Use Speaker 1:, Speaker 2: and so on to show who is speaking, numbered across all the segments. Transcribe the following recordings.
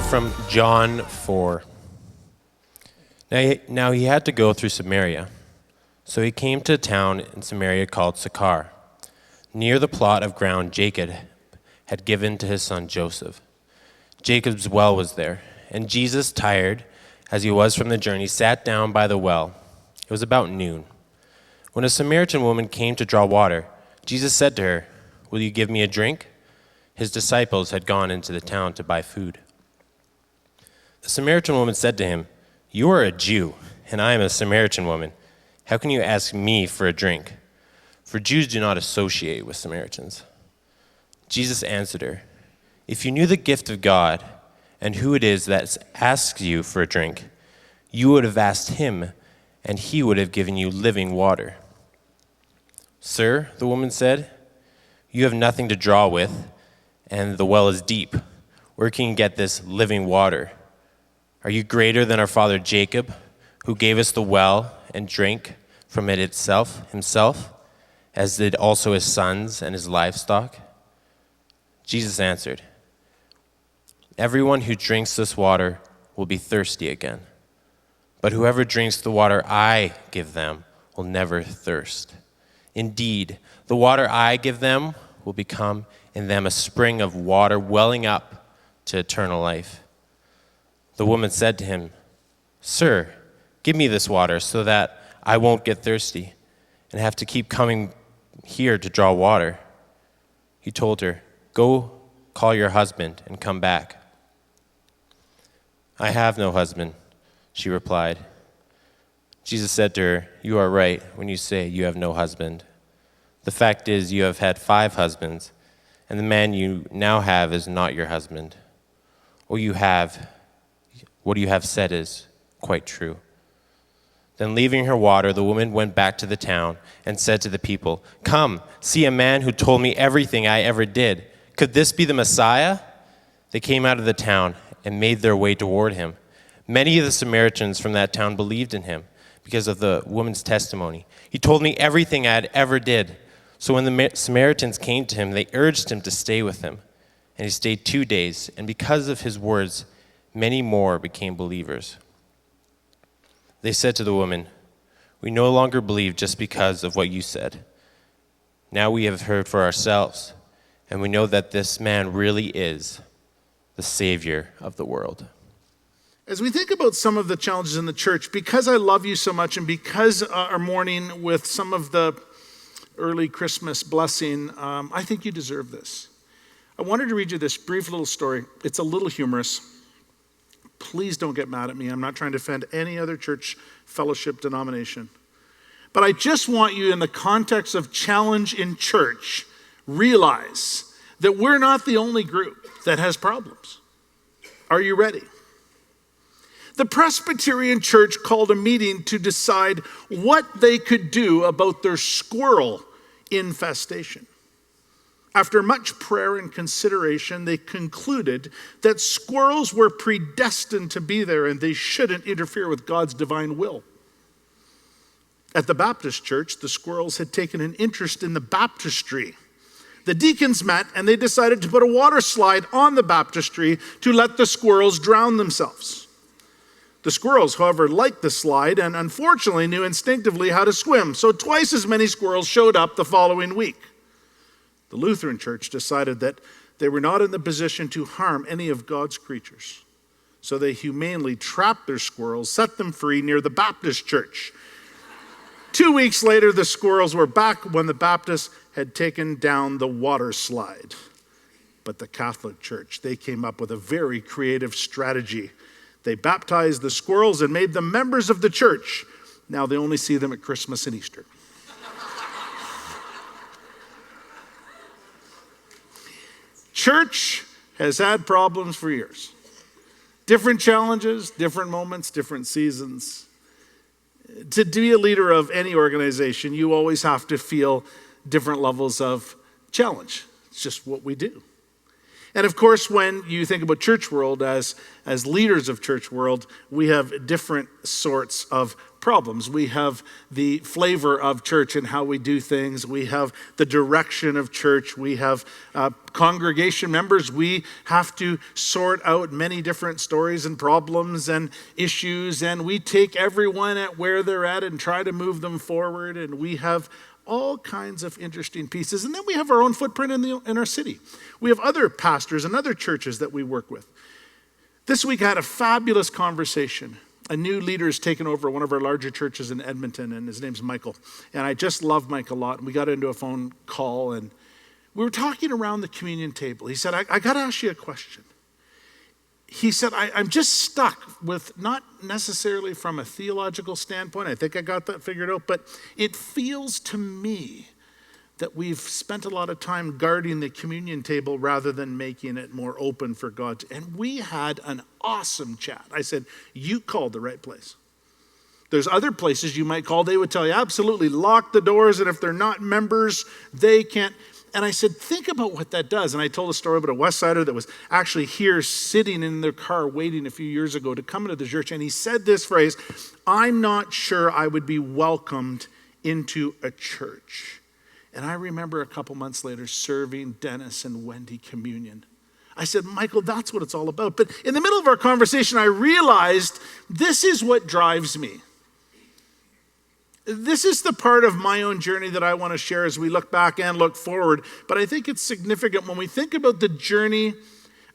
Speaker 1: from John 4. Now he had to go through Samaria. So he came to a town in Samaria called Sychar, near the plot of ground Jacob had given to his son Joseph. Jacob's well was there, and Jesus, tired as he was from the journey, sat down by the well. It was about noon. When a Samaritan woman came to draw water, Jesus said to her, "Will you give me a drink?" His disciples had gone into the town to buy food. The Samaritan woman said to him, "You are a Jew, and I am a Samaritan woman. How can you ask me for a drink?" For Jews do not associate with Samaritans. Jesus answered her, "If you knew the gift of God and who it is that asks you for a drink, you would have asked him, and he would have given you living water." "Sir," the woman said, "you have nothing to draw with, and the well is deep. Where can you get this living water? Are you greater than our father Jacob, who gave us the well and drank from it himself, as did also his sons and his livestock?" Jesus answered, "Everyone who drinks this water will be thirsty again. But whoever drinks the water I give them will never thirst. Indeed, the water I give them will become in them a spring of water welling up to eternal life." The woman said to him, "Sir, give me this water so that I won't get thirsty and have to keep coming here to draw water." He told her, "Go call your husband and come back." "I have no husband," she replied. Jesus said to her, "You are right when you say you have no husband. The fact is you have had 5 husbands, and the man you now have is not your husband. What you have said is quite true." Then leaving her water, the woman went back to the town and said to the people, "Come, see a man who told me everything I ever did. Could this be the Messiah?" They came out of the town and made their way toward him. Many of the Samaritans from that town believed in him because of the woman's testimony. "He told me everything I had ever did." So when the Samaritans came to him, they urged him to stay with them. And he stayed 2 days, and because of his words, many more became believers. They said to the woman, "We no longer believe just because of what you said. Now we have heard for ourselves, and we know that this man really is the Savior of the world."
Speaker 2: As we think about some of the challenges in the church, because I love you so much and because our morning with some of the early Christmas blessing, I think you deserve this. I wanted to read you this brief little story. It's a little humorous. Please don't get mad at me. I'm not trying to offend any other church fellowship denomination. But I just want you, in the context of challenge in church, realize that we're not the only group that has problems. Are you ready? The Presbyterian Church called a meeting to decide what they could do about their squirrel infestation. After much prayer and consideration, they concluded that squirrels were predestined to be there and they shouldn't interfere with God's divine will. At the Baptist church, the squirrels had taken an interest in the baptistry. The deacons met and they decided to put a water slide on the baptistry to let the squirrels drown themselves. The squirrels, however, liked the slide and unfortunately knew instinctively how to swim, so twice as many squirrels showed up the following week. The Lutheran Church decided that they were not in the position to harm any of God's creatures, so they humanely trapped their squirrels, set them free near the Baptist church. 2 weeks later, the squirrels were back when the Baptists had taken down the water slide. But the Catholic Church, they came up with a very creative strategy. They baptized the squirrels and made them members of the church. Now they only see them at Christmas and Easter. Church has had problems for years. Different challenges, different moments, different seasons. To be a leader of any organization, you always have to feel different levels of challenge. It's just what we do. And of course, when you think about church world, as leaders of church world, we have different sorts of problems. We have the flavor of church and how we do things. We have the direction of church. We have congregation members. We have to sort out many different stories and problems and issues, and we take everyone at where they're at and try to move them forward, and we have all kinds of interesting pieces. And then we have our own footprint in our city. We have other pastors and other churches that we work with. This week I had a fabulous conversation. A new leader has taken over one of our larger churches in Edmonton, and his name's Michael. And I just love Mike a lot. And we got into a phone call, and we were talking around the communion table. He said, I got to ask you a question. He said, I'm just stuck with, not necessarily from a theological standpoint, I think I got that figured out, but it feels to me that we've spent a lot of time guarding the communion table rather than making it more open for God. And we had an awesome chat. I said, you called the right place. There's other places you might call, they would tell you, absolutely, lock the doors, and if they're not members, they can't. And I said, think about what that does. And I told a story about a West Sider that was actually here sitting in their car waiting a few years ago to come into the church. And he said this phrase, I'm not sure I would be welcomed into a church. And I remember a couple months later serving Dennis and Wendy communion. I said, Michael, that's what it's all about. But in the middle of our conversation, I realized this is what drives me. This is the part of my own journey that I want to share as we look back and look forward. But I think it's significant when we think about the journey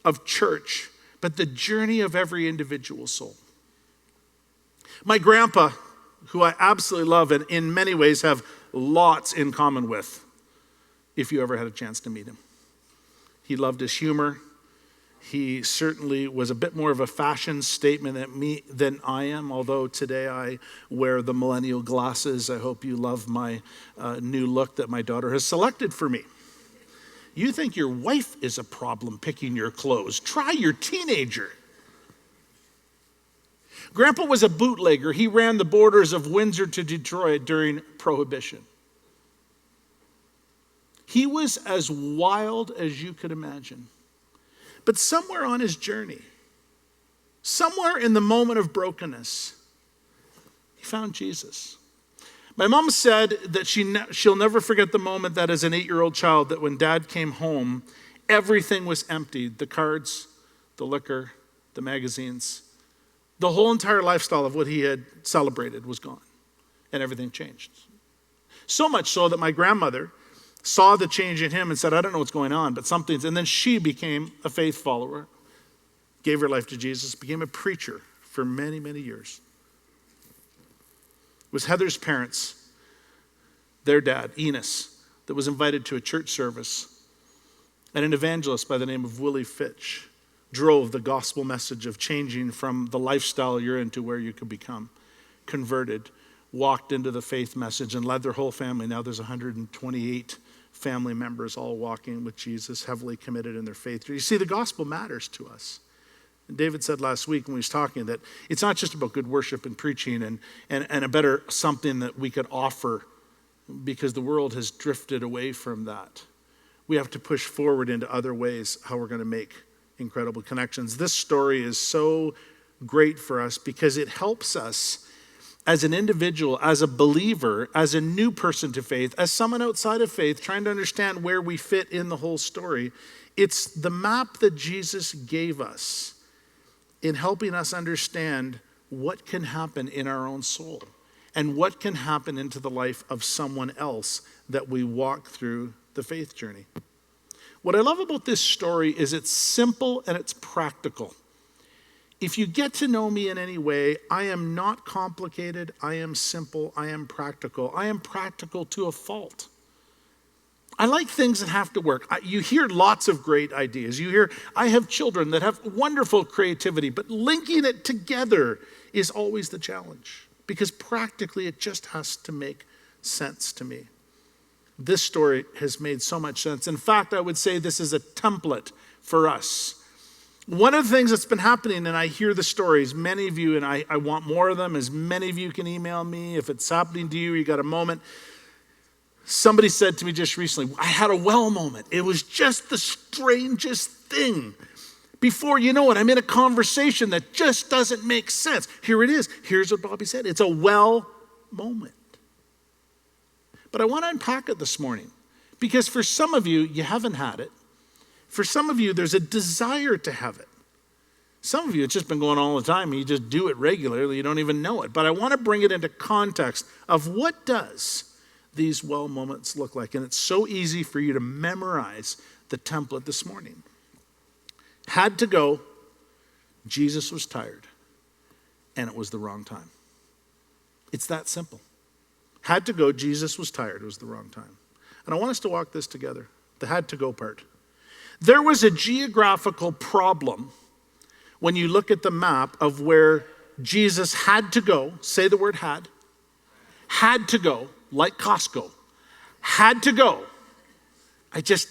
Speaker 2: of church, but the journey of every individual soul. My grandpa, who I absolutely love and in many ways have lots in common with, if you ever had a chance to meet him. He loved his humor. He certainly was a bit more of a fashion statement than I am, although today I wear the millennial glasses. I hope you love my new look that my daughter has selected for me. You think your wife is a problem picking your clothes. Try your teenager. Grandpa was a bootlegger. He ran the borders of Windsor to Detroit during Prohibition. He was as wild as you could imagine. But somewhere on his journey, somewhere in the moment of brokenness, he found Jesus. My mom said that she'll never forget the moment that as an 8-year-old child, that when Dad came home, everything was emptied. The cards, the liquor, the magazines, the whole entire lifestyle of what he had celebrated was gone, and everything changed. So much so that my grandmother saw the change in him and said, I don't know what's going on, but something's, and then she became a faith follower, gave her life to Jesus, became a preacher for many, many years. It was Heather's parents, their dad, Enos, that was invited to a church service, and an evangelist by the name of Willie Fitch drove the gospel message of changing from the lifestyle you're in to where you could become, converted, walked into the faith message and led their whole family. Now there's 128 family members all walking with Jesus, heavily committed in their faith. You see, the gospel matters to us. And David said last week when he was talking that it's not just about good worship and preaching and a better something that we could offer, because the world has drifted away from that. We have to push forward into other ways how we're going to make incredible connections. This story is so great for us because it helps us as an individual, as a believer, as a new person to faith, as someone outside of faith, trying to understand where we fit in the whole story. It's the map that Jesus gave us in helping us understand what can happen in our own soul and what can happen into the life of someone else that we walk through the faith journey. What I love about this story is it's simple and it's practical. If you get to know me in any way, I am not complicated, I am simple, I am practical. I am practical to a fault. I like things that have to work. You hear lots of great ideas. You hear, I have children that have wonderful creativity, but linking it together is always the challenge, because practically it just has to make sense to me. This story has made so much sense. In fact, I would say this is a template for us. One of the things that's been happening, and I hear the stories, many of you, and I want more of them, as many of you can email me. If it's happening to you, you got a moment. Somebody said to me just recently, I had a well moment. It was just the strangest thing. Before you know it, I'm in a conversation that just doesn't make sense. Here it is. Here's what Bobby said. It's a well moment. But I want to unpack it this morning because for some of you, you haven't had it. For some of you, there's a desire to have it. Some of you, it's just been going on all the time and you just do it regularly. You don't even know it. But I want to bring it into context of what does these well moments look like. And it's so easy for you to memorize the template this morning. Had to go, Jesus was tired, and it was the wrong time. It's that simple. Had to go, Jesus was tired, it was the wrong time. And I want us to walk this together, the had to go part. There was a geographical problem when you look at the map of where Jesus had to go, say the word had to go, like Costco, had to go. I just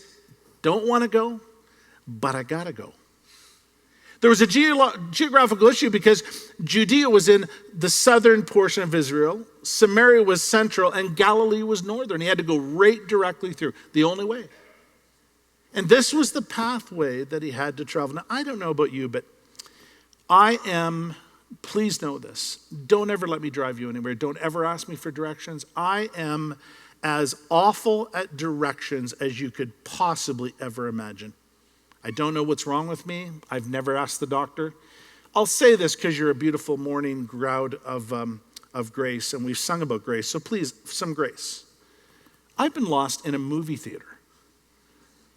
Speaker 2: don't want to go, but I gotta go. There was a geographical issue because Judea was in the southern portion of Israel, Samaria was central, and Galilee was northern. He had to go right directly through, the only way. And this was the pathway that he had to travel. Now, I don't know about you, but please know this, don't ever let me drive you anywhere. Don't ever ask me for directions. I am as awful at directions as you could possibly ever imagine. I don't know what's wrong with me. I've never asked the doctor. I'll say this because you're a beautiful morning crowd of grace, and we've sung about grace, so please, some grace. I've been lost in a movie theater.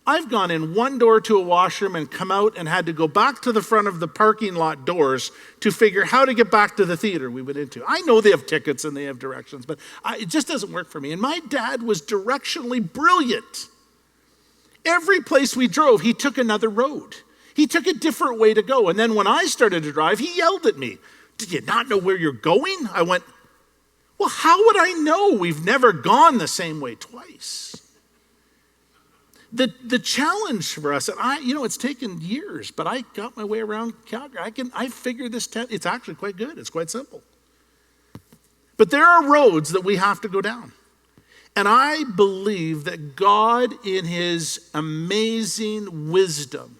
Speaker 2: I've gone in one door to a washroom and come out and had to go back to the front of the parking lot doors to figure how to get back to the theater we went into. I know they have tickets and they have directions, but it just doesn't work for me. And my dad was directionally brilliant. Every place we drove, he took another road. He took a different way to go. And then when I started to drive, he yelled at me, "Did you not know where you're going?" I went, "Well, how would I know? We've never gone the same way twice." The challenge for us, and it's taken years, but I got my way around Calgary. I figured this, it's actually quite good. It's quite simple. But there are roads that we have to go down. And I believe that God, in his amazing wisdom,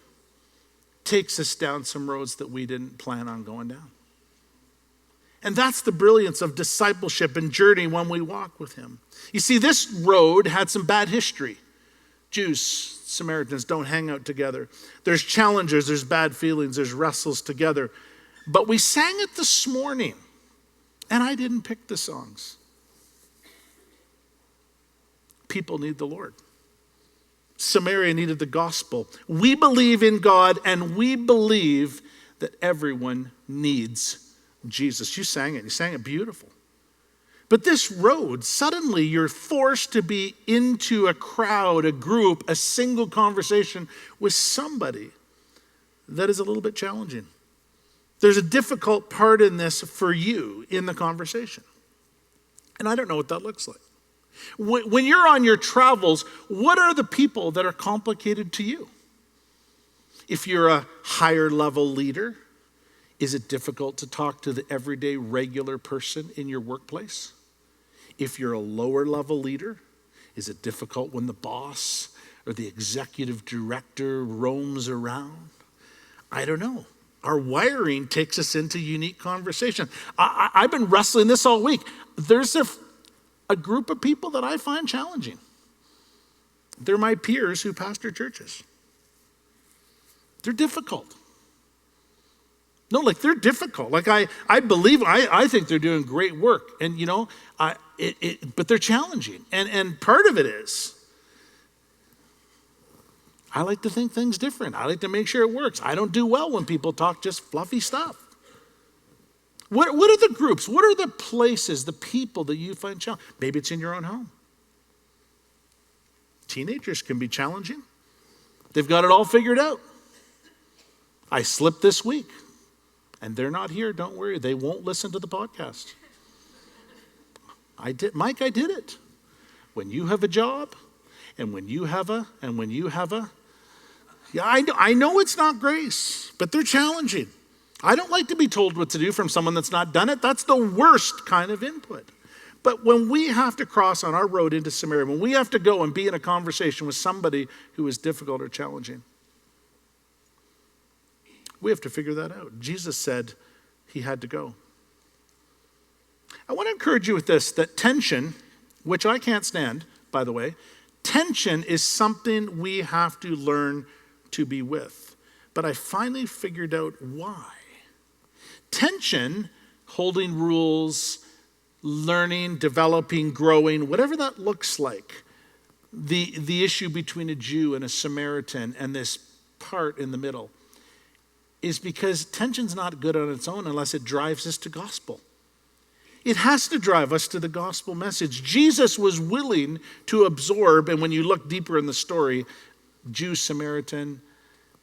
Speaker 2: takes us down some roads that we didn't plan on going down. And that's the brilliance of discipleship and journey when we walk with him. You see, this road had some bad history. Jews, Samaritans don't hang out together. There's challenges, there's bad feelings, there's wrestles together. But we sang it this morning, and I didn't pick the songs. People need the Lord. Samaria needed the gospel. We believe in God, and we believe that everyone needs Jesus. You sang it. You sang it beautiful. But this road, suddenly you're forced to be into a crowd, a group, a single conversation with somebody that is a little bit challenging. There's a difficult part in this for you in the conversation. And I don't know what that looks like. When you're on your travels, what are the people that are complicated to you? If you're a higher level leader, is it difficult to talk to the everyday regular person in your workplace? If you're a lower level leader, is it difficult when the boss or the executive director roams around? I don't know. Our wiring takes us into unique conversation. I've been wrestling this all week. There's a group of people that I find challenging. They're my peers who pastor churches. They're difficult. No, they're difficult. I think they're doing great work. And but they're challenging. And part of it is, I like to think things different. I like to make sure it works. I don't do well when people talk just fluffy stuff. What are the groups? What are the places, the people that you find challenging? Maybe it's in your own home. Teenagers can be challenging. They've got it all figured out. I slipped this week, and they're not here. Don't worry. They won't listen to the podcast. I did it. When you have a job, and when you have a, yeah, I know it's not grace, but they're challenging. I don't like to be told what to do from someone that's not done it. That's the worst kind of input. But when we have to cross on our road into Samaria, when we have to go and be in a conversation with somebody who is difficult or challenging, We have to figure that out. Jesus said he had to go. I want to encourage you with this, that tension, which I can't stand, by the way, tension is something we have to learn to be with. But I finally figured out why. Tension, holding rules, learning, developing, growing, whatever that looks like, the issue between a Jew and a Samaritan and this part in the middle, is because tension's not good on its own unless it drives us to gospel. It has to drive us to the gospel message. Jesus was willing to absorb, and when you look deeper in the story, Jew, Samaritan,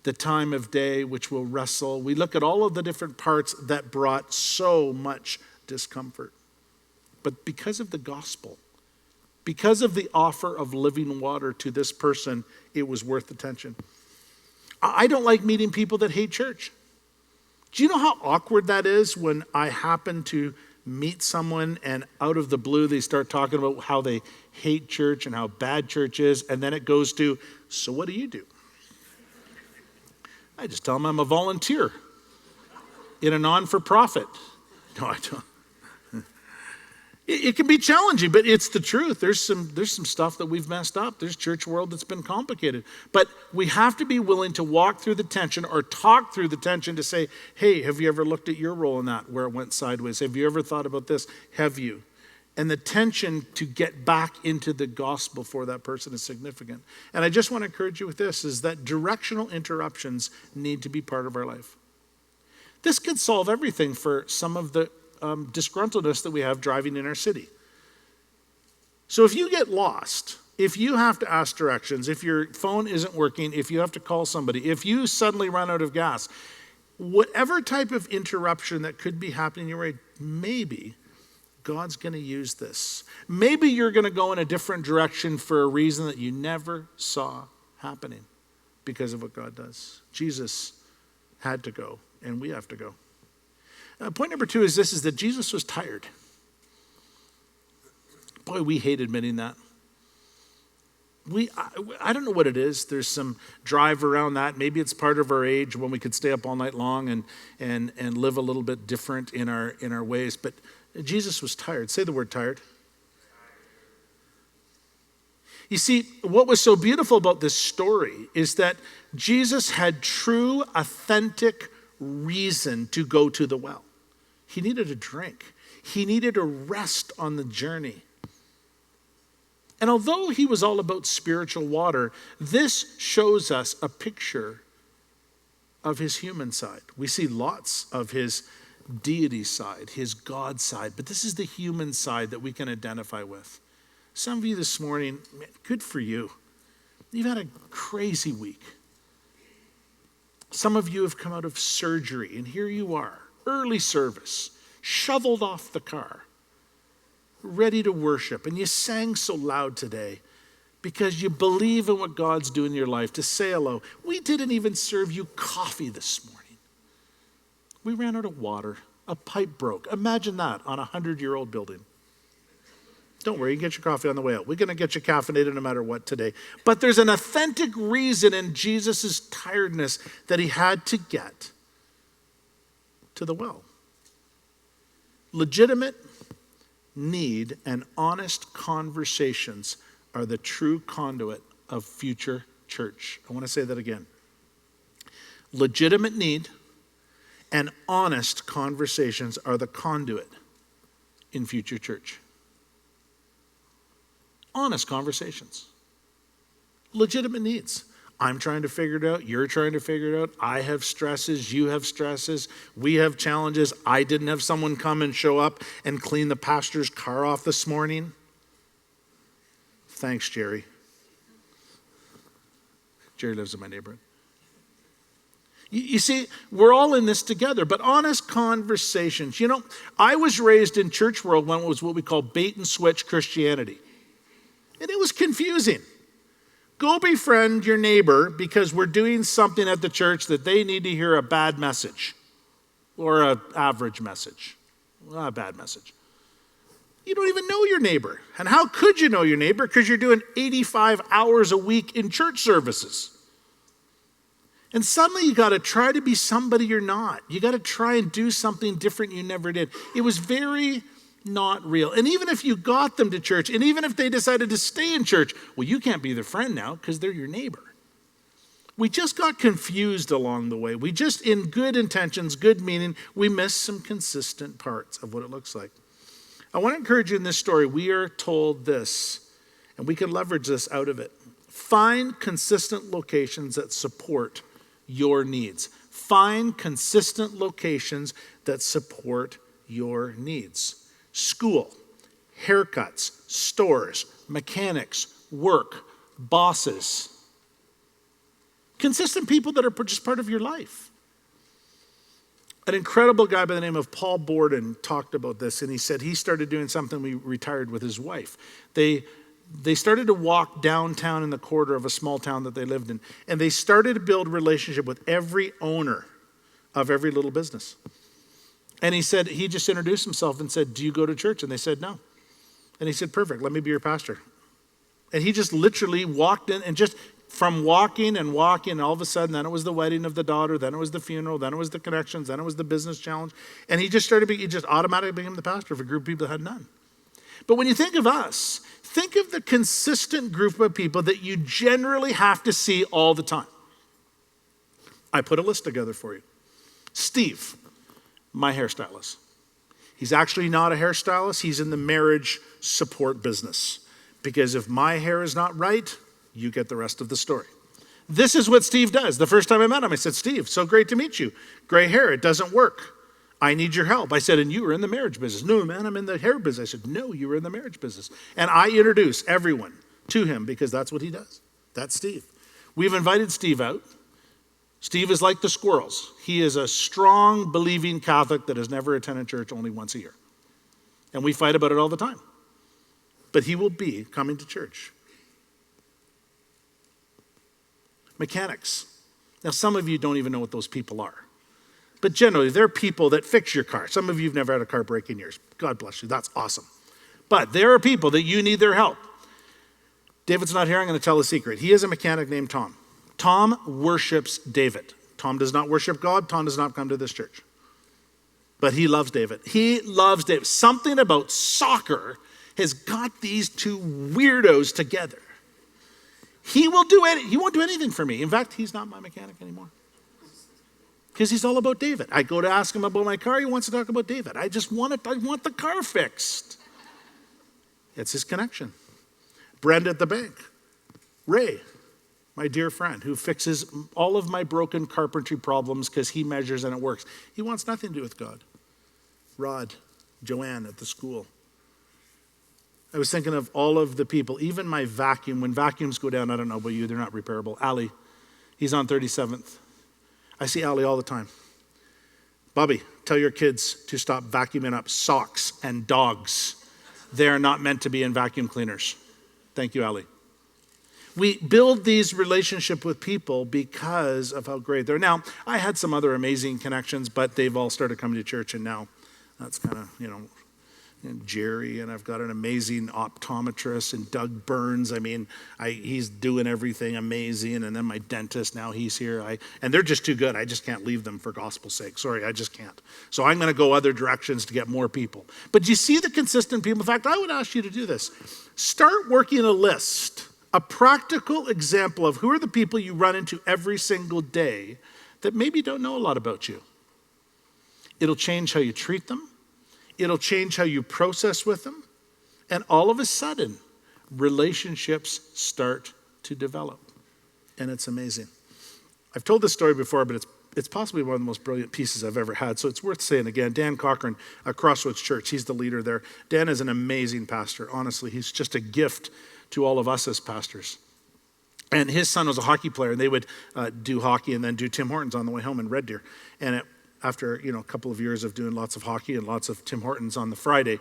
Speaker 2: the time of day, which we'll wrestle. We look at all of the different parts that brought so much discomfort. But because of the gospel, because of the offer of living water to this person, it was worth the tension. I don't like meeting people that hate church. Do you know how awkward that is when I happen to meet someone and out of the blue they start talking about how they hate church and how bad church is, and then it goes to, so what do you do? I just tell them I'm a volunteer in a non-for-profit. No, I don't. It can be challenging, but it's the truth. There's some stuff that we've messed up. There's church world that's been complicated. But we have to be willing to walk through the tension or talk through the tension to say, hey, have you ever looked at your role in that where it went sideways? Have you ever thought about this? Have you? And the tension to get back into the gospel for that person is significant. And I just want to encourage you with this, is that directional interruptions need to be part of our life. This could solve everything for some of the disgruntledness that we have driving in our city. So if you get lost, if you have to ask directions, if your phone isn't working, if you have to call somebody, if you suddenly run out of gas, whatever type of interruption that could be happening in your way, maybe God's going to use this. Maybe you're going to go in a different direction for a reason that you never saw happening because of what God does. Jesus had to go, and we have to go. Point number 2 is this, is that Jesus was tired. Boy, we hate admitting that. I don't know what it is. There's some drive around that. Maybe it's part of our age when we could stay up all night long and live a little bit different in our ways. But Jesus was tired. Say the word tired. You see, what was so beautiful about this story is that Jesus had true, authentic reason to go to the well. He needed a drink. He needed a rest on the journey. And although he was all about spiritual water, this shows us a picture of his human side. We see lots of his deity side, his God side, but this is the human side that we can identify with. Some of you this morning, man, good for you. You've had a crazy week. Some of you have come out of surgery, and here you are, early service, shoveled off the car, ready to worship. And you sang so loud today because you believe in what God's doing in your life, to say hello. We didn't even serve you coffee this morning. We ran out of water. A pipe broke. Imagine that on a 100-year-old building. Don't worry, you can get your coffee on the way out. We're going to get you caffeinated no matter what today. But there's an authentic reason in Jesus' tiredness that he had to get to the well. Legitimate need and honest conversations are the true conduit of future church. I want to say that again. Legitimate need and honest conversations are the conduit in future church. Honest conversations. Legitimate needs. I'm trying to figure it out. You're trying to figure it out. I have stresses. You have stresses. We have challenges. I didn't have someone come and show up and clean the pastor's car off this morning. Thanks, Jerry. Jerry lives in my neighborhood. You see, we're all in this together, but honest conversations. You know, I was raised in church world when it was what we call bait and switch Christianity. And it was confusing. Go befriend your neighbor because we're doing something at the church that they need to hear a bad message or an average message. Well, a bad message. You don't even know your neighbor. And how could you know your neighbor? Because you're doing 85 hours a week in church services. And suddenly you got to try to be somebody you're not. You got to try and do something different you never did. It was very not real. And even if you got them to church, and even if they decided to stay in church, well, you can't be their friend now because they're your neighbor. We just got confused along the way. We just, in good intentions, good meaning, we missed some consistent parts of what it looks like. I want to encourage you in this story. We are told this, and we can leverage this out of it. Find consistent locations that support your needs. Find consistent locations that support your needs. School, haircuts, stores, mechanics, work, bosses. Consistent people that are just part of your life. An incredible guy by the name of Paul Borden talked about this, and he said he started doing something when he retired with his wife. They started to walk downtown in the corridor of a small town that they lived in, and they started to build a relationship with every owner of every little business. And he said, he just introduced himself and said, "Do you go to church?" And they said, "No." And he said, "Perfect, let me be your pastor." And he just literally walked in, and just from walking, all of a sudden, then it was the wedding of the daughter, then it was the funeral, then it was the connections, then it was the business challenge. And he just automatically became the pastor of a group of people that had none. But when you think of us, think of the consistent group of people that you generally have to see all the time. I put a list together for you. Steve, my hairstylist. He's actually not a hairstylist. He's in the marriage support business. Because if my hair is not right, you get the rest of the story. This is what Steve does. The first time I met him, I said, "Steve, so great to meet you. Gray hair, it doesn't work. I need your help." I said, "And you were in the marriage business." "No, man, I'm in the hair business." I said, "No, you were in the marriage business." And I introduce everyone to him because that's what he does. That's Steve. We've invited Steve out. Steve is like the squirrels. He is a strong, believing Catholic that has never attended church only once a year. And we fight about it all the time. But he will be coming to church. Mechanics. Now, some of you don't even know what those people are. But generally, they're people that fix your car. Some of you have never had a car break in years. God bless you. That's awesome. But there are people that you need their help. David's not here. I'm going to tell a secret. He is a mechanic named Tom. Tom worships David. Tom does not worship God. Tom does not come to this church. But he loves David. He loves David. Something about soccer has got these two weirdos together. He won't do anything for me. In fact, he's not my mechanic anymore. Because he's all about David. I go to ask him about my car. He wants to talk about David. I want the car fixed. It's his connection. Brenda at the bank. Ray, my dear friend, who fixes all of my broken carpentry problems because he measures and it works. He wants nothing to do with God. Rod, Joanne at the school. I was thinking of all of the people, even my vacuum. When vacuums go down, I don't know about you, they're not repairable. Ali, he's on 37th. I see Ali all the time. Bobby, tell your kids to stop vacuuming up socks and dogs. They are not meant to be in vacuum cleaners. Thank you, Ali. We build these relationships with people because of how great they're. Now, I had some other amazing connections, but they've all started coming to church, and now that's kind of, and Jerry, and I've got an amazing optometrist, and Doug Burns. He's doing everything amazing, and then my dentist, now he's here. And they're just too good. I just can't leave them for gospel's sake. Sorry, I just can't. So I'm going to go other directions to get more people. But you see the consistent people. In fact, I would ask you to do this. Start working a list, a practical example of who are the people you run into every single day that maybe don't know a lot about you. It'll change how you treat them. It'll change how you process with them. And all of a sudden, relationships start to develop. And it's amazing. I've told this story before, but it's possibly one of the most brilliant pieces I've ever had. So it's worth saying again. Dan Cochran at Crossroads Church, he's the leader there. Dan is an amazing pastor. Honestly, he's just a gift to all of us as pastors. And his son was a hockey player, and they would do hockey and then do Tim Hortons on the way home in Red Deer. And after a couple of years of doing lots of hockey and lots of Tim Hortons on the Friday,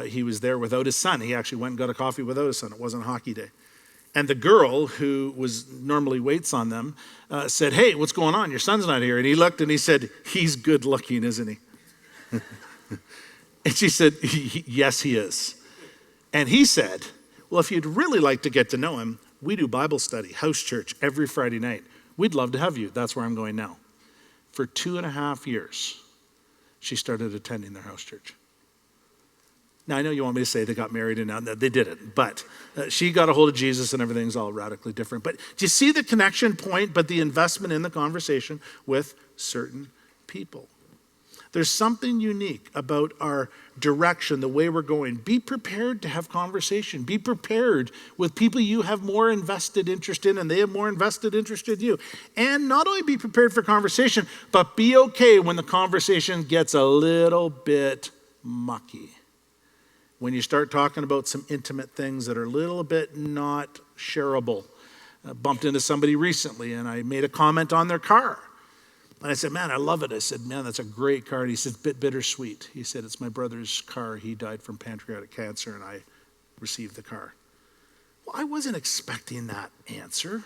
Speaker 2: he was there without his son. He actually went and got a coffee without his son. It wasn't a hockey day. And the girl who was normally waits on them said, "Hey, what's going on? Your son's not here." And he looked and he said, "He's good looking, isn't he?" And she said, "Yes, he is." And he said, "Well, if you'd really like to get to know him, we do Bible study, house church, every Friday night. We'd love to have you. That's where I'm going now. For 2.5 years, she started attending their house church. Now, I know you want me to say they got married and now they didn't, but she got a hold of Jesus and everything's all radically different. But do you see the connection point, but the investment in the conversation with certain people? There's something unique about our direction, the way we're going. Be prepared to have conversation. Be prepared with people you have more invested interest in and they have more invested interest in you. And not only be prepared for conversation, but be okay when the conversation gets a little bit mucky. When you start talking about some intimate things that are a little bit not shareable. I bumped into somebody recently and I made a comment on their car. And I said, man, I love it. I said, man, that's a great car. And he said, bit bittersweet. He said, it's my brother's car. He died from pancreatic cancer and I received the car. Well, I wasn't expecting that answer.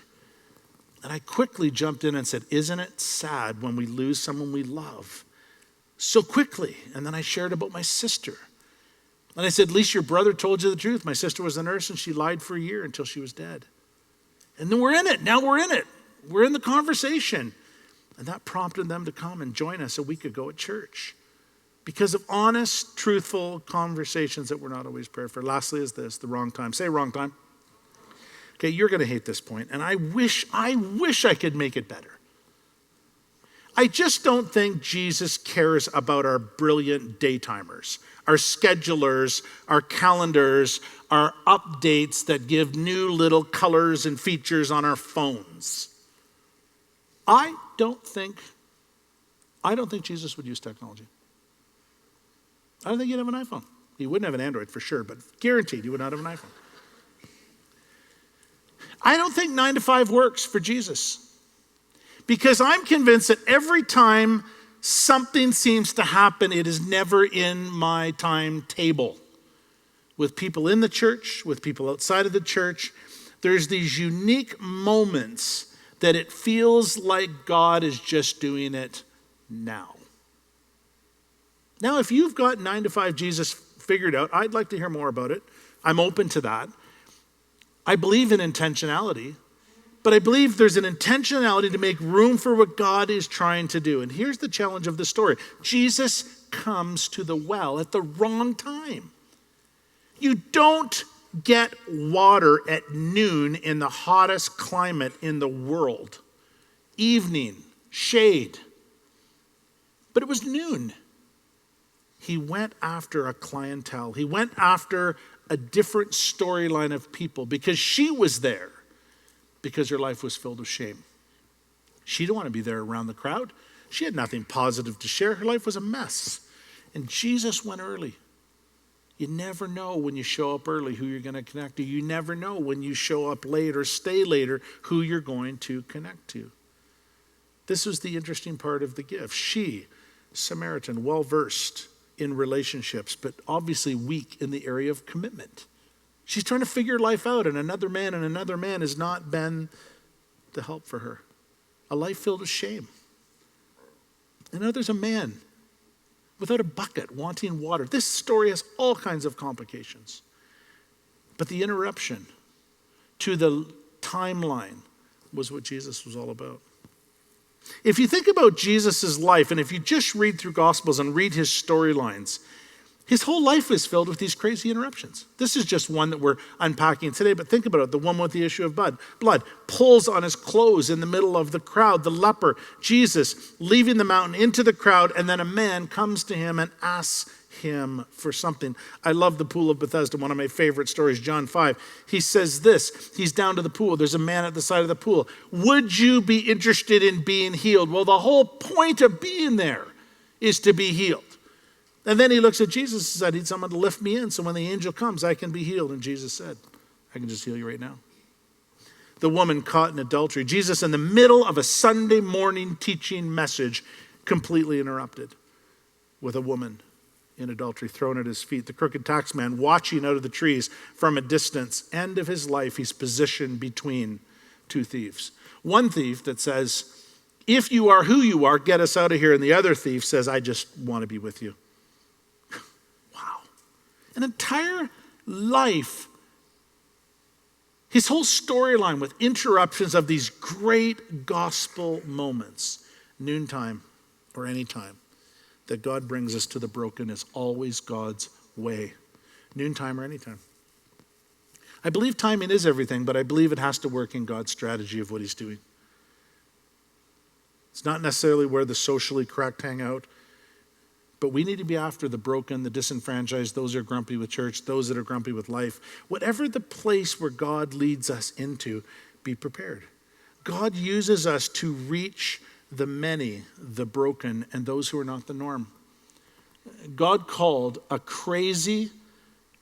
Speaker 2: And I quickly jumped in and said, isn't it sad when we lose someone we love so quickly? And then I shared about my sister. And I said, at least your brother told you the truth. My sister was a nurse and she lied for a year until she was dead. And then we're in it. Now we're in it. We're in the conversation. And that prompted them to come and join us a week ago at church because of honest, truthful conversations that we're not always prepared for. Lastly is this, the wrong time. Say wrong time. Okay, you're going to hate this point, and I wish I could make it better. I just don't think Jesus cares about our brilliant daytimers, our schedulers, our calendars, our updates that give new little colors and features on our phones. I don't think Jesus would use technology. I don't think he'd have an iPhone. He wouldn't have an Android for sure, but guaranteed he would not have an iPhone. I don't think 9 to 5 works for Jesus. Because I'm convinced that every time something seems to happen, it is never in my timetable. With people in the church, with people outside of the church, there's these unique moments that it feels like God is just doing it now. Now, if you've got 9 to 5 Jesus figured out, I'd like to hear more about it. I'm open to that. I believe in intentionality. But I believe there's an intentionality to make room for what God is trying to do. And here's the challenge of the story. Jesus comes to the well at the wrong time. You don't get water at noon in the hottest climate in the world. Evening, shade. But it was noon. He went after a clientele. He went after a different storyline of people because she was there. Because her life was filled with shame. She didn't want to be there around the crowd. She had nothing positive to share. Her life was a mess. And Jesus went early. You never know when you show up early who you're going to connect to. You never know when you show up late or stay later who you're going to connect to. This was the interesting part of the gift. She, Samaritan, well-versed in relationships, but obviously weak in the area of commitment. She's trying to figure life out, and another man has not been the help for her. A life filled with shame. And now there's a man without a bucket wanting water. This story has all kinds of complications. But the interruption to the timeline was what Jesus was all about. If you think about Jesus' life, and if you just read through Gospels and read his storylines, his whole life is filled with these crazy interruptions. This is just one that we're unpacking today, but think about it. The one with the issue of blood pulls on his clothes in the middle of the crowd. The leper, Jesus, leaving the mountain into the crowd, and then a man comes to him and asks him for something. I love the pool of Bethesda, one of my favorite stories, John 5. He says this, he's down to the pool. There's a man at the side of the pool. Would you be interested in being healed? Well, the whole point of being there is to be healed. And then he looks at Jesus and said, I need someone to lift me in so when the angel comes, I can be healed. And Jesus said, I can just heal you right now. The woman caught in adultery. Jesus, in the middle of a Sunday morning teaching message, completely interrupted with a woman in adultery thrown at his feet. The crooked tax man watching out of the trees from a distance. End of his life, he's positioned between two thieves. One thief that says, if you are who you are, get us out of here. And the other thief says, I just want to be with you. An entire life His whole storyline with interruptions of these great gospel moments, noontime or any time, that God brings us to the broken is always God's way. Noontime or anytime. I believe timing is everything, but I believe it has to work in God's strategy of what he's doing. It's not necessarily where the socially correct hang out, but we need to be after the broken, the disenfranchised, those who are grumpy with church, those that are grumpy with life. Whatever the place where God leads us into, be prepared. God uses us to reach the many, the broken, and those who are not the norm. God called a crazy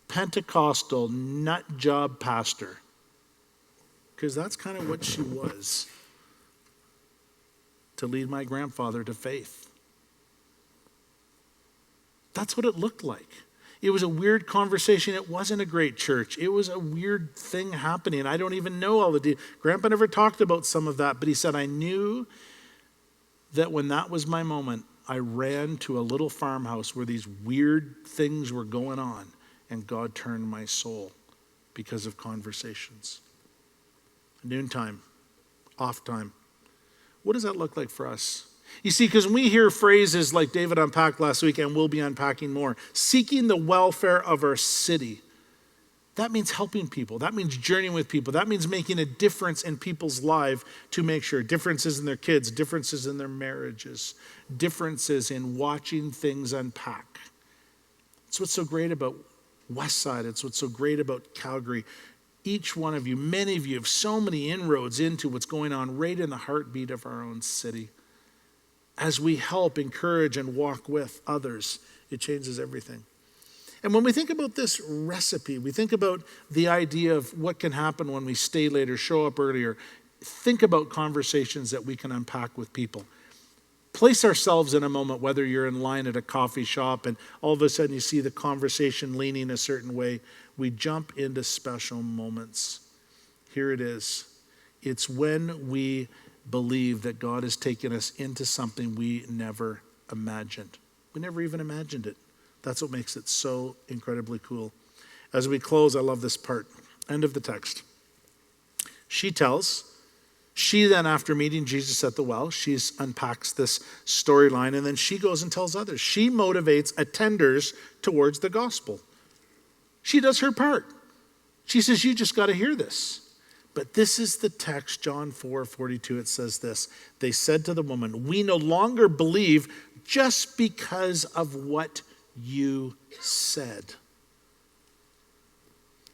Speaker 2: Pentecostal nut job pastor, because that's kind of what she was, to lead my grandfather to faith. That's what it looked like. It was a weird conversation. It wasn't a great church. It was a weird thing happening. I don't even know all the details. Grandpa never talked about some of that, but he said, I knew that when that was my moment, I ran to a little farmhouse where these weird things were going on, and God turned my soul because of conversations. Noontime, off time. What does that look like for us? You see, because we hear phrases like David unpacked last week, and we'll be unpacking more, seeking the welfare of our city. That means helping people. That means journeying with people. That means making a difference in people's lives to make sure. Differences in their kids, differences in their marriages, differences in watching things unpack. It's what's so great about Westside. It's what's so great about Calgary. Each one of you, many of you, have so many inroads into what's going on right in the heartbeat of our own city. As we help, encourage, and walk with others, it changes everything. And when we think about this recipe, we think about the idea of what can happen when we stay later, show up earlier, think about conversations that we can unpack with people. Place ourselves in a moment, whether you're in line at a coffee shop and all of a sudden you see the conversation leaning a certain way. We jump into special moments. Here it is. It's when we believe that God has taken us into something we never imagined. We never even imagined it. That's what makes it so incredibly cool. As we close, I love this part. End of the text. She then, after meeting Jesus at the well, she unpacks this storyline, and then she goes and tells others. She motivates attenders towards the gospel. She does her part. She says, you just got to hear this. But this is the text, John 4:42. It says this. They said to the woman, we no longer believe just because of what you said.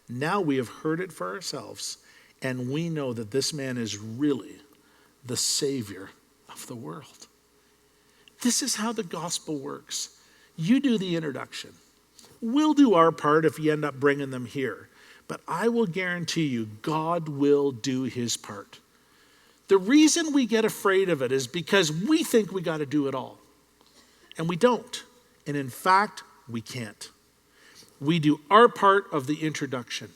Speaker 2: Now we have heard it for ourselves, and we know that this man is really the Savior of the world. This is how the gospel works. You do the introduction. We'll do our part if you end up bringing them here. But I will guarantee you, God will do his part. The reason we get afraid of it is because we think we got to do it all. And we don't. And in fact, we can't. We do our part of the introduction.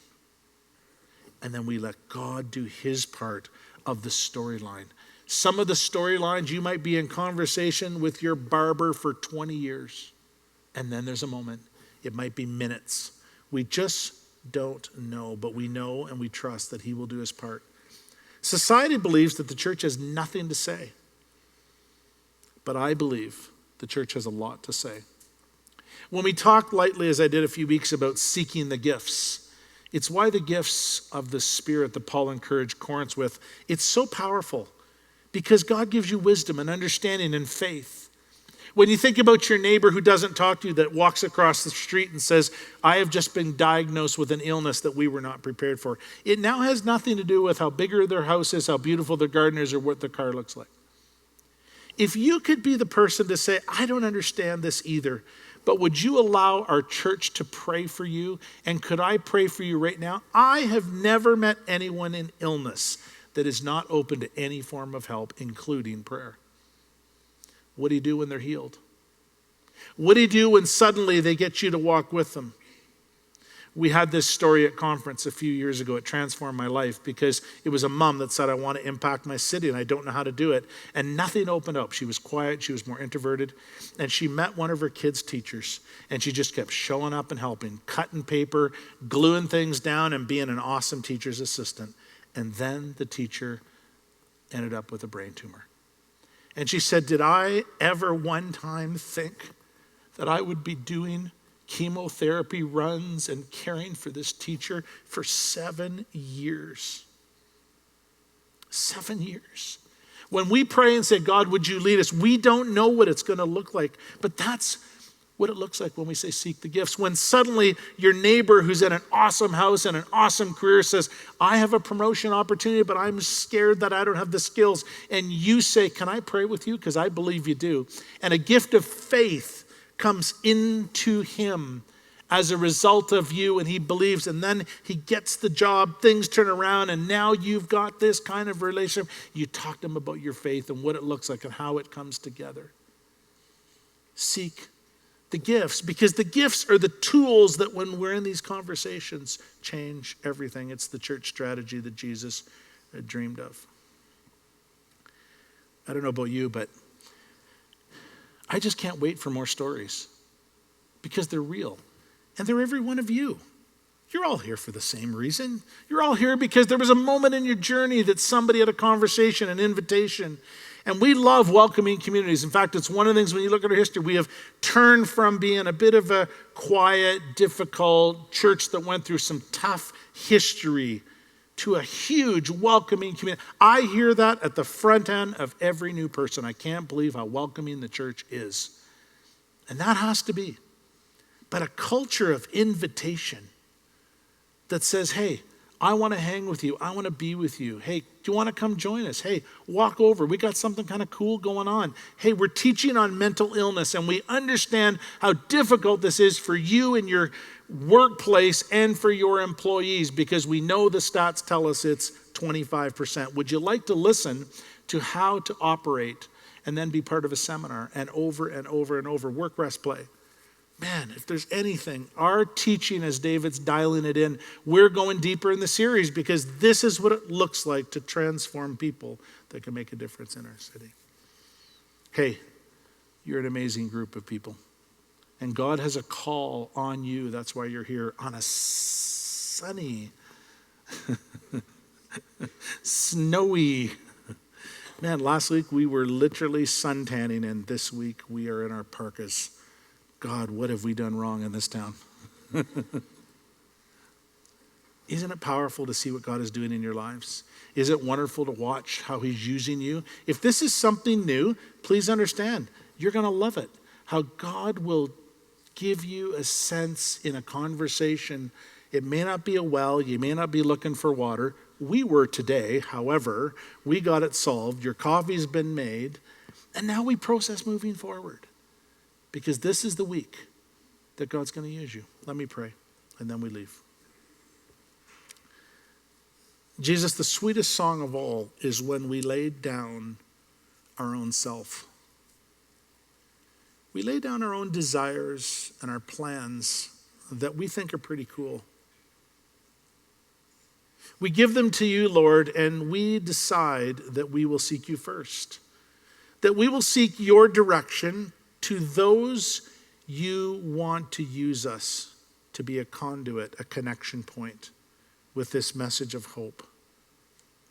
Speaker 2: And then we let God do his part of the storyline. Some of the storylines, you might be in conversation with your barber for 20 years. And then there's a moment. It might be minutes. We just don't know, but we know and we trust that he will do his part. Society believes that the church has nothing to say. But I believe the church has a lot to say. When we talk lightly, as I did a few weeks, about seeking the gifts, it's why the gifts of the Spirit that Paul encouraged Corinth with, it's so powerful because God gives you wisdom and understanding and faith. When you think about your neighbor who doesn't talk to you, that walks across the street and says, I have just been diagnosed with an illness that we were not prepared for. It now has nothing to do with how big their house is, how beautiful their garden is, or what their car looks like. If you could be the person to say, I don't understand this either, but would you allow our church to pray for you? And could I pray for you right now? I have never met anyone in illness that is not open to any form of help, including prayer. What do you do when they're healed? What do you do when suddenly they get you to walk with them? We had this story at conference a few years ago. It transformed my life because it was a mom that said, I want to impact my city and I don't know how to do it. And nothing opened up. She was quiet. She was more introverted. And she met one of her kids' teachers and she just kept showing up and helping, cutting paper, gluing things down and being an awesome teacher's assistant. And then the teacher ended up with a brain tumor. And she said, did I ever one time think that I would be doing chemotherapy runs and caring for this teacher for 7 years? 7 years. When we pray and say, God, would you lead us? We don't know what it's going to look like, but that's what it looks like when we say seek the gifts. When suddenly your neighbor who's in an awesome house and an awesome career says, I have a promotion opportunity, but I'm scared that I don't have the skills. And you say, can I pray with you? Because I believe you do. And a gift of faith comes into him as a result of you, and he believes, and then he gets the job, things turn around, and now you've got this kind of relationship. You talk to him about your faith and what it looks like and how it comes together. Seek the gifts, because the gifts are the tools that when we're in these conversations change everything. It's the church strategy that Jesus dreamed of. I don't know about you, but I just can't wait for more stories because they're real and they're every one of you. You're all here for the same reason. You're all here because there was a moment in your journey that somebody had a conversation, an invitation. And we love welcoming communities. In fact, it's one of the things when you look at our history, we have turned from being a bit of a quiet, difficult church that went through some tough history to a huge welcoming community. I hear that at the front end of every new person. I can't believe how welcoming the church is. And that has to be. But a culture of invitation that says, hey, I want to hang with you. I want to be with you. Hey, do you want to come join us? Hey, walk over. We got something kind of cool going on. Hey, we're teaching on mental illness, and we understand how difficult this is for you and your workplace and for your employees because we know the stats tell us it's 25%. Would you like to listen to how to operate and then be part of a seminar and over and over and over, work, rest, play? Man, if there's anything, our teaching as David's dialing it in, we're going deeper in the series because this is what it looks like to transform people that can make a difference in our city. Hey, you're an amazing group of people. And God has a call on you. That's why you're here on a sunny, snowy. Man, last week we were literally suntanning, and this week we are in our parkas. God, what have we done wrong in this town? Isn't it powerful to see what God is doing in your lives? Is it wonderful to watch how he's using you? If this is something new, please understand, you're going to love it. How God will give you a sense in a conversation. It may not be a well, you may not be looking for water. We were today, however, we got it solved. Your coffee's been made, and now we process moving forward. Because this is the week that God's going to use you. Let me pray, and then we leave. Jesus, the sweetest song of all is when we laid down our own self. We lay down our own desires and our plans that we think are pretty cool. We give them to you, Lord, and we decide that we will seek you first. That we will seek your direction to those you want to use us to be a conduit, a connection point with this message of hope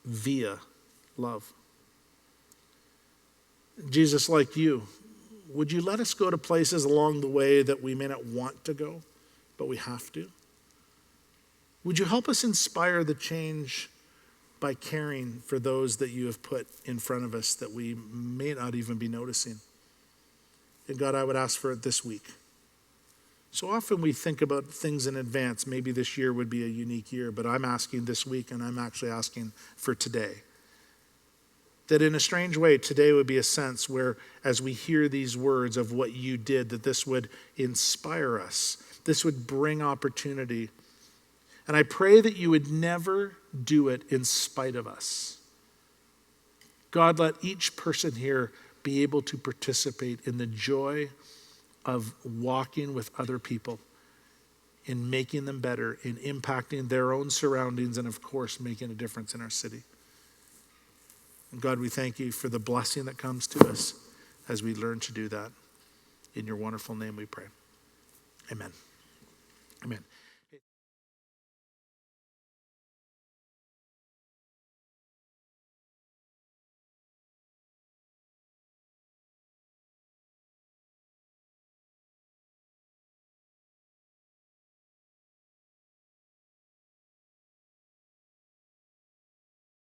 Speaker 2: via love. Jesus, like you, would you let us go to places along the way that we may not want to go, but we have to? Would you help us inspire the change by caring for those that you have put in front of us that we may not even be noticing? And God, I would ask for it this week. So often we think about things in advance. Maybe this year would be a unique year, but I'm asking this week, and I'm actually asking for today. That in a strange way, today would be a sense where as we hear these words of what you did, that this would inspire us. This would bring opportunity. And I pray that you would never do it in spite of us. God, let each person here be able to participate in the joy of walking with other people in making them better, in impacting their own surroundings, and of course, making a difference in our city. And God, we thank you for the blessing that comes to us as we learn to do that. In your wonderful name we pray. Amen. Amen.